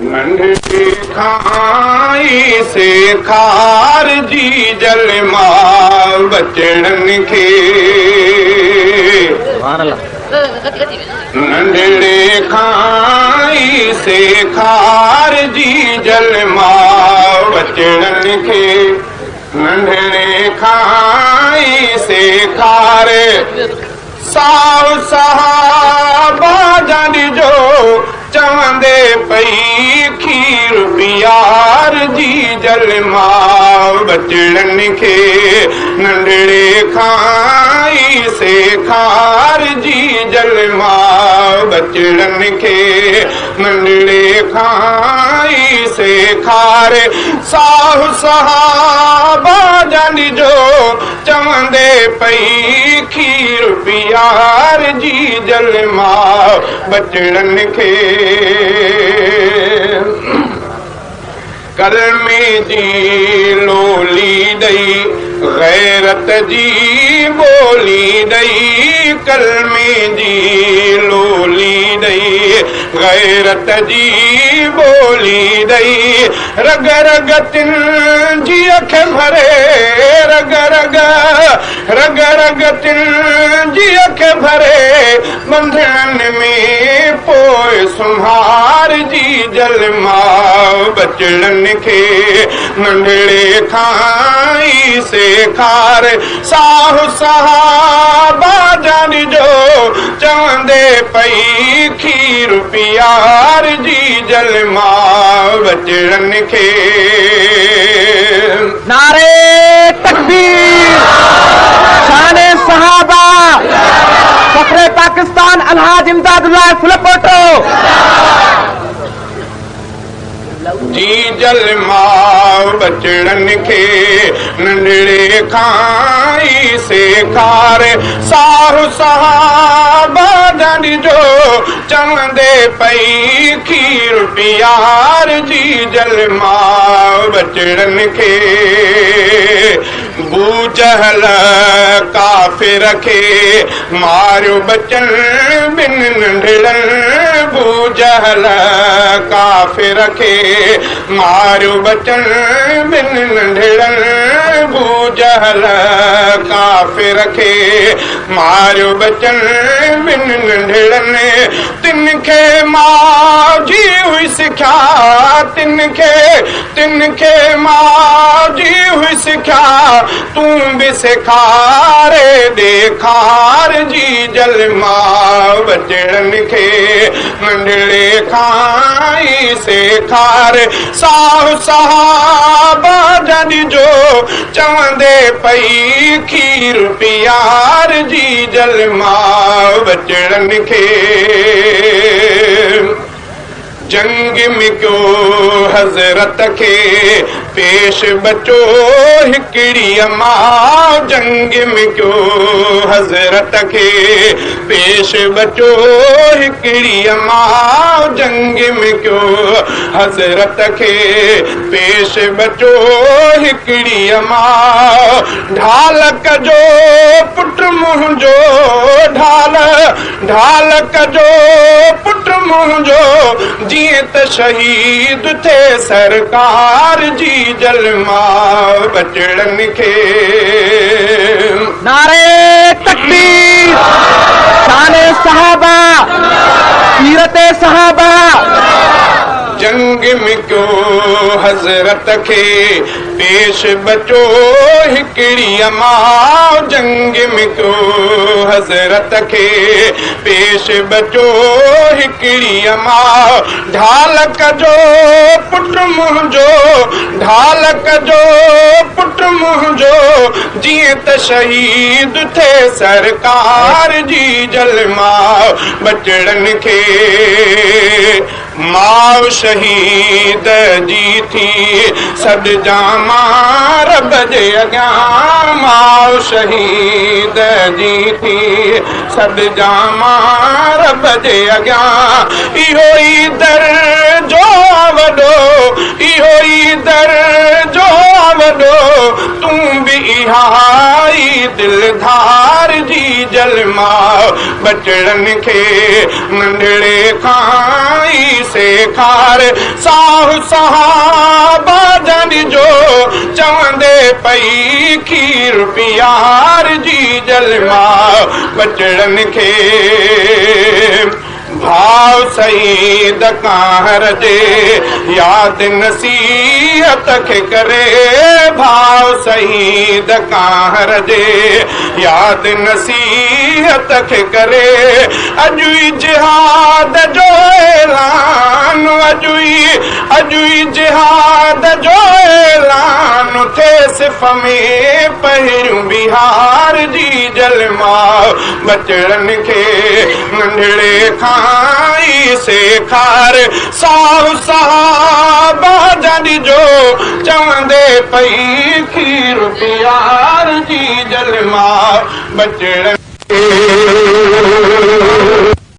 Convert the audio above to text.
नंढड़ी खाई से खार जी जल मां बचड़न खे नंढड़े खाई से खार जी जल मां बचड़न खे नंढड़े खाई से खार साव सहाबा जन जो चवंदे पई खीर पियार जी जल मां बचड़न खे नंढड़े खाई से खार जी जल मां बचड़न खे नंढड़े खाई से खार साहु सहाबा जन जो चवंदे पई खीर पियार जी जल मां बचड़न खे कलमे जी लोली दई गैरत जी बोली दई कलमे जी लोली दई गैरत जी बोली दई रग रग तिन जी अख भरे रग रग रग रग तिन जी अख भरे बंधन में पोए सुम्हार जी जल मां बचड़न खे नंढड़े खाई से खार साहु सहाबा जन जो चवंदे पई खीर पियार जी जल मां बचड़न खे नारे तकबीर शाने सहाबा फखरे पाकिस्तान अलहाज इमदादुल्लाह फुलपोटो जी जल मां बचड़न खे नंढड़े खाई से खार साहु सहाबा जन जो चवंदे पई खीर पियार जी जल मां बचड़न खे बू जहल काफिर खे मारियो बचन बिन नंढड़न बू जहल काफिर खे मारियो बचन बिन नंढड़न बू जहल काफिर खे मारियो बचन बिन नंढड़न तिन खे मां जी हुई सिख्या तिन खे मां जी हुई सिख्या तूं भी सिखारे देखार जी जल मां बचड़न खे नंढड़े खाई से खार साहु सहाबा जन जो चवंदे पई खीर पियार जी जल मां बचड़न खे जंग में क्यों हजरत के पेश बचो हिकड़ी अमां जंग में क्यों हजरत के पेश बचो हिकड़ी अमां जंग में क्यों हजरत के पेश बचो हिकड़ी अमां ढाल कजो पुट मुंहिंजो ढाल ढाल कजो पुट मुंहिंजो जीअं त शहीद थे सरकार जी जल मां बचड़न खे नारे तकबीर शाने सहाबा सीरते सहाबा जंग में क्यों हजरत खे पेश बचो हिकड़ी अमां जंग में क्यों हजरत खे पेश बचो हिकड़ी अमां ढाल कजो पुट मुंहिंजो ढाल कजो पुट मुंहिंजो जीअं त शहीद थे सरकार जी जल मां बचड़न खे मां शहीद जी थी सद जामा रब जे अॻियां मां शहीद जी थी सद जामा रब जे अॻियां इहो ई दर जो वॾो इहो ई दर जो वॾो तूं बि इहा ई दिलधार जी जलमा बचड़न खे नंढड़े खाई सेखार साहु सहाबा जन जो चवंदे पई खीर पियार जी जलमा बचड़न खे भाव शहीद काहर जे याद नसीहत खे करे भाव शहीद काहर जे याद नसीहत खे करे अॼु ई जिहाद जो ऐलान अॼु ई जिहाद जो ऐलान थे सिफ़ में पहिरियों बिहार जी जलमा बचड़न खे नंढड़े खाई सेखार साहु सहाबा जन जो चवंदे पई खीर पियार जी जलमा बचड़न खे